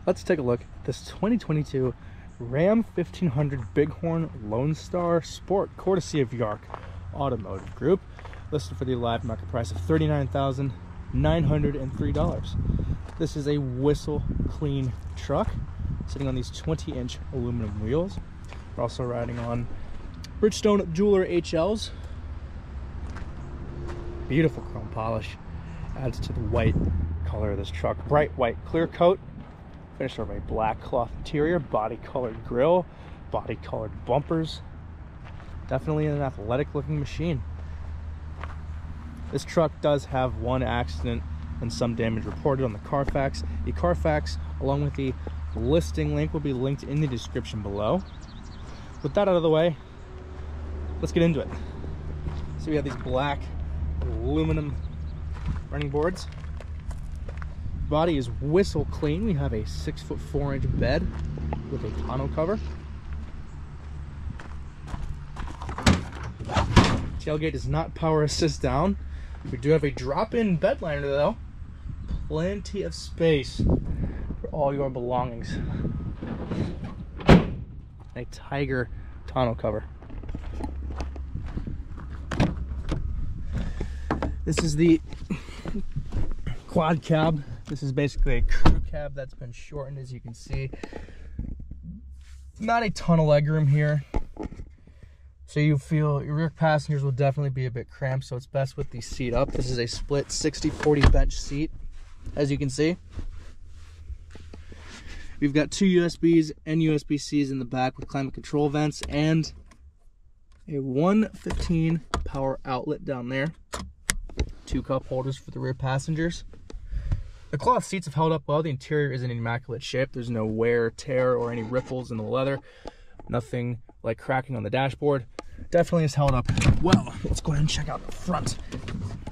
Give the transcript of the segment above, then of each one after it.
let's take a look at this 2022 Ram 1500 Bighorn Lone Star Sport, courtesy of Yark Automotive Group, listed for the live market price of $39,903. This is a whistle clean truck, sitting on these 20-inch aluminum wheels. We're also riding on Bridgestone Jeweler HLs. Beautiful chrome polish adds to the white color of this truck. Bright white clear coat, finished over a black cloth interior, body colored grille, body colored bumpers. Definitely an athletic looking machine. This truck does have one accident and some damage reported on the Carfax. The Carfax, along with the listing link, will be linked in the description below. With that out of the way, let's get into it. So we have these black aluminum running boards. Body is whistle clean. We have a 6'4" bed with a tonneau cover. Tailgate is not power assist down. We do have a drop-in bed liner though. Plenty of space for all your belongings. A Tiger tonneau cover. This is the quad cab. This is basically a crew cab that's been shortened, as you can see. Not a ton of legroom here, so you feel your rear passengers will definitely be a bit cramped, so it's best with the seat up. This is a split 60-40 bench seat, as you can see. We've got two USBs and USB-Cs in the back with climate control vents and a 115 power outlet down there. Two cup holders for the rear passengers. The cloth seats have held up well. The interior is in immaculate shape. There's no wear, tear, or any ripples in the leather. Nothing like cracking on the dashboard. Definitely has held up well. Let's go ahead and check out the front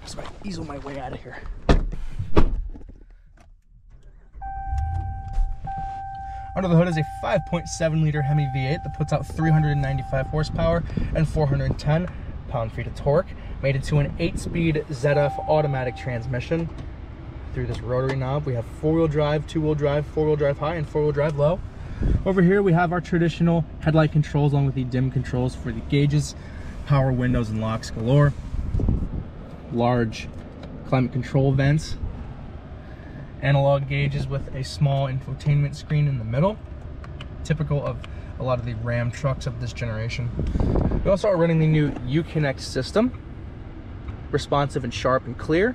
so I easel my way out of here. Under the hood is a 5.7 liter HEMI V8 that puts out 395 horsepower and 410 pound-feet of torque, made it to an 8-speed ZF automatic transmission. Through this rotary knob, we have 4-wheel drive, 2-wheel drive, 4-wheel drive high, and 4-wheel drive low. Over here, we have our traditional headlight controls along with the dim controls for the gauges, power windows and locks galore, large climate control vents, analog gauges with a small infotainment screen in the middle, typical of a lot of the Ram trucks of this generation. We also are running the new Uconnect system, responsive and sharp and clear,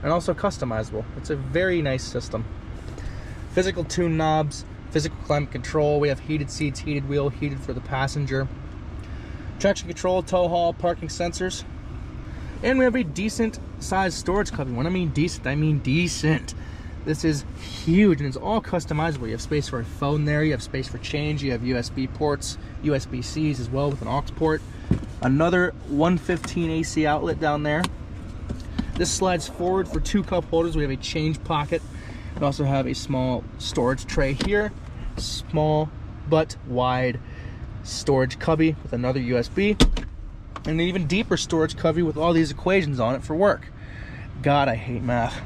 and also customizable. It's a very nice system. Physical tune knobs, physical climate control. We have heated seats, heated wheel, heated for the passenger. Traction control, tow haul, parking sensors. And we have a decent sized storage cubby. When I mean decent, I mean decent. This is huge and it's all customizable. You have space for a phone there, you have space for change, you have USB ports, USB-Cs as well with an aux port. Another 115 AC outlet down there. This slides forward for 2 cup holders. We have a change pocket. We also have a small storage tray here. Small but wide storage cubby with another USB. And an even deeper storage cubby with all these equations on it for work. God, I hate math.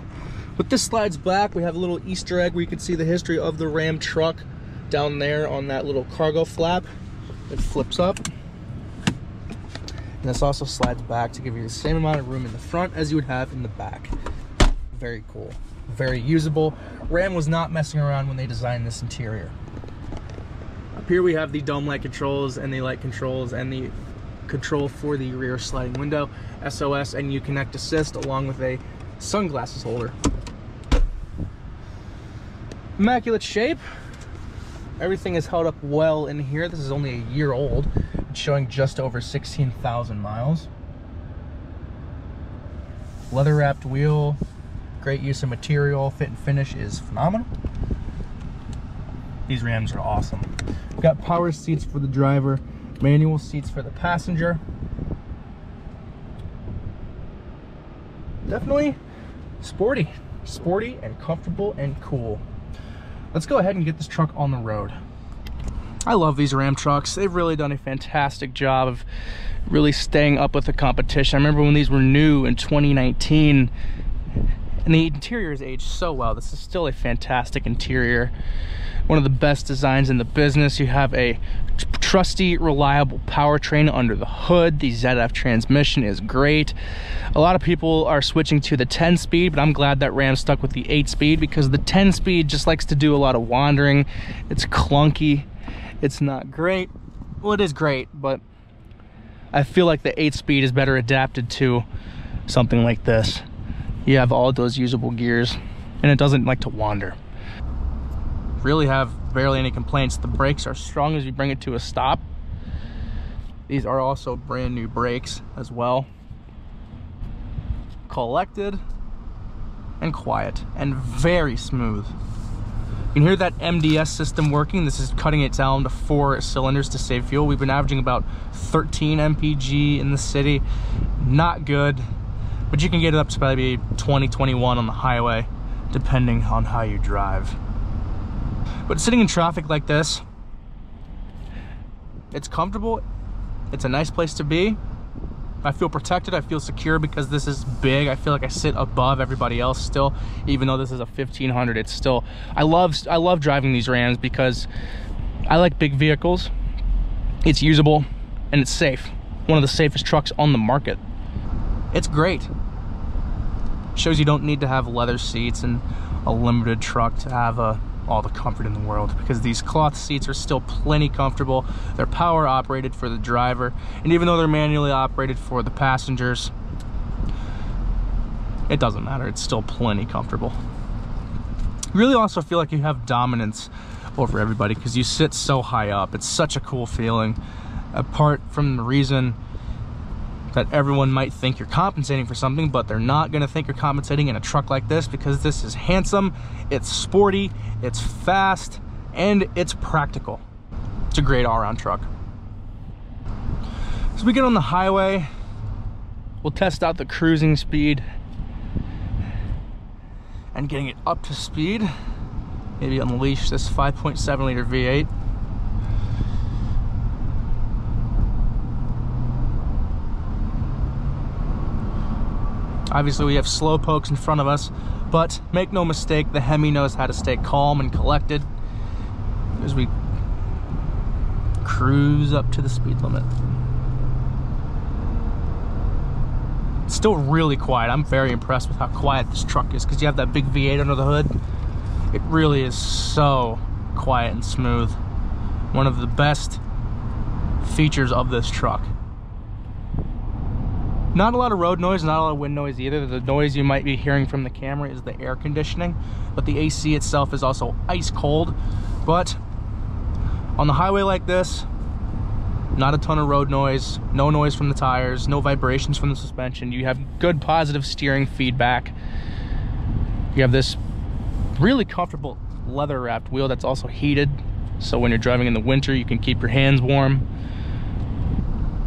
But this slides back. We have a little Easter egg where you can see the history of the Ram truck down there on that little cargo flap. It flips up. And this also slides back to give you the same amount of room in the front as you would have in the back. Very cool. Very usable. Ram was not messing around when they designed this interior. Up here we have the dome light controls and the light controls and the control for the rear sliding window, SOS and Uconnect Assist, along with a sunglasses holder. Immaculate shape. Everything is held up well in here. This is only a year old. It's showing just over 16,000 miles. Leather wrapped wheel, great use of material, fit and finish is phenomenal. These Rams are awesome. We've got power seats for the driver, manual seats for the passenger. Definitely sporty and comfortable and cool. Let's go ahead and get this truck on the road. I love these Ram trucks. They've really done a fantastic job of really staying up with the competition. I remember when these were new in 2019 And the interior is aged so well. This is still a fantastic interior. One of the best designs in the business. You have a trusty, reliable powertrain under the hood. The ZF transmission is great. A lot of people are switching to the 10-speed, but I'm glad that Ram stuck with the 8-speed because the 10-speed just likes to do a lot of wandering. It's clunky. It's not great. Well, it is great, but I feel like the 8-speed is better adapted to something like this. You have all those usable gears, and it doesn't like to wander. Really have barely any complaints. The brakes are strong as you bring it to a stop. These are also brand new brakes as well. Collected and quiet and very smooth. You can hear that MDS system working. This is cutting it down to 4 cylinders to save fuel. We've been averaging about 13 mpg in the city. Not good, but you can get it up to maybe 20, 21 on the highway, depending on how you drive. But sitting in traffic like this, it's comfortable. It's a nice place to be. I feel protected. I feel secure because this is big. I feel like I sit above everybody else still, even though this is a 1500. It's still, I love driving these Rams because I like big vehicles. It's usable and it's safe. One of the safest trucks on the market. It's great. Shows you don't need to have leather seats and a limited truck to have all the comfort in the world, because these cloth seats are still plenty comfortable. They're power operated for the driver, and even though they're manually operated for the passengers, it doesn't matter. It's still plenty comfortable. You really also feel like you have dominance over everybody because you sit so high up. It's such a cool feeling, apart from the reason that everyone might think you're compensating for something, but they're not going to think you're compensating in a truck like this, because this is handsome, it's sporty, it's fast, and it's practical. It's a great all-around truck. As we get on the highway, we'll test out the cruising speed and getting it up to speed. Maybe unleash this 5.7 liter V8. Obviously we have slow pokes in front of us, but make no mistake, the Hemi knows how to stay calm and collected as we cruise up to the speed limit. It's still really quiet. I'm very impressed with how quiet this truck is because you have that big V8 under the hood. It really is so quiet and smooth. One of the best features of this truck. Not a lot of road noise, not a lot of wind noise either. The noise you might be hearing from the camera is the air conditioning, but the AC itself is also ice cold. But on the highway like this, not a ton of road noise, no noise from the tires, no vibrations from the suspension. You have good positive steering feedback. You have this really comfortable leather wrapped wheel that's also heated, so when you're driving in the winter you can keep your hands warm.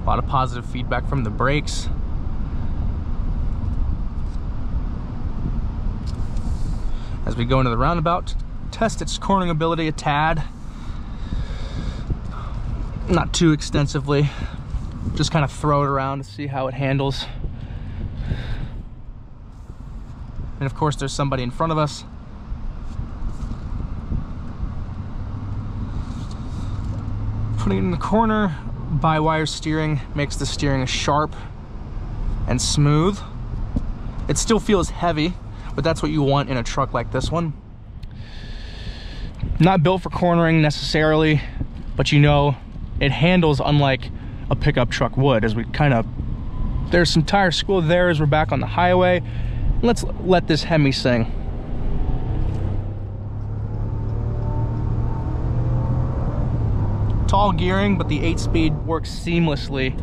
A lot of positive feedback from the brakes. As we go into the roundabout, test its cornering ability a tad. Not too extensively, just kind of throw it around to see how it handles. And of course there's somebody in front of us. Putting it in the corner, by-wire steering makes the steering sharp and smooth. It still feels heavy, but that's what you want in a truck like this one. Not built for cornering necessarily, but you know, it handles unlike a pickup truck would. As we kind of, there's some tire school there as we're back on the highway. Let's let this Hemi sing. Tall gearing, but the 8-speed works seamlessly.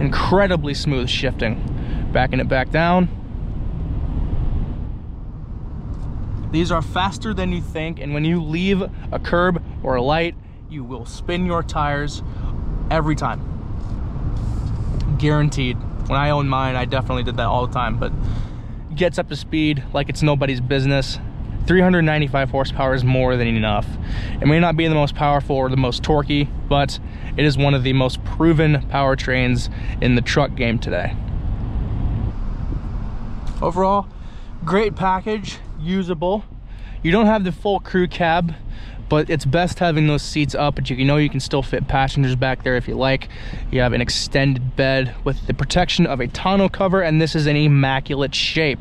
Incredibly smooth shifting. Backing it back down. These are faster than you think, and when you leave a curb or a light, you will spin your tires every time. Guaranteed. When I owned mine, I definitely did that all the time, but gets up to speed like it's nobody's business. 395 horsepower is more than enough. It may not be the most powerful or the most torquey, but it is one of the most proven powertrains in the truck game today. Overall, Great package, usable. You don't have the full crew cab, but it's best having those seats up, but you know you can still fit passengers back there if you like. You have an extended bed with the protection of a tonneau cover, and this is in immaculate shape.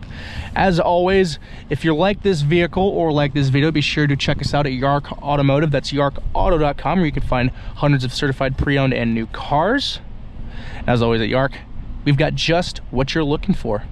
As always, if you like this vehicle or like this video, be sure to check us out at Yark Automotive. That's yarkauto.com, where you can find hundreds of certified pre-owned and new cars. As always at Yark, we've got just what you're looking for.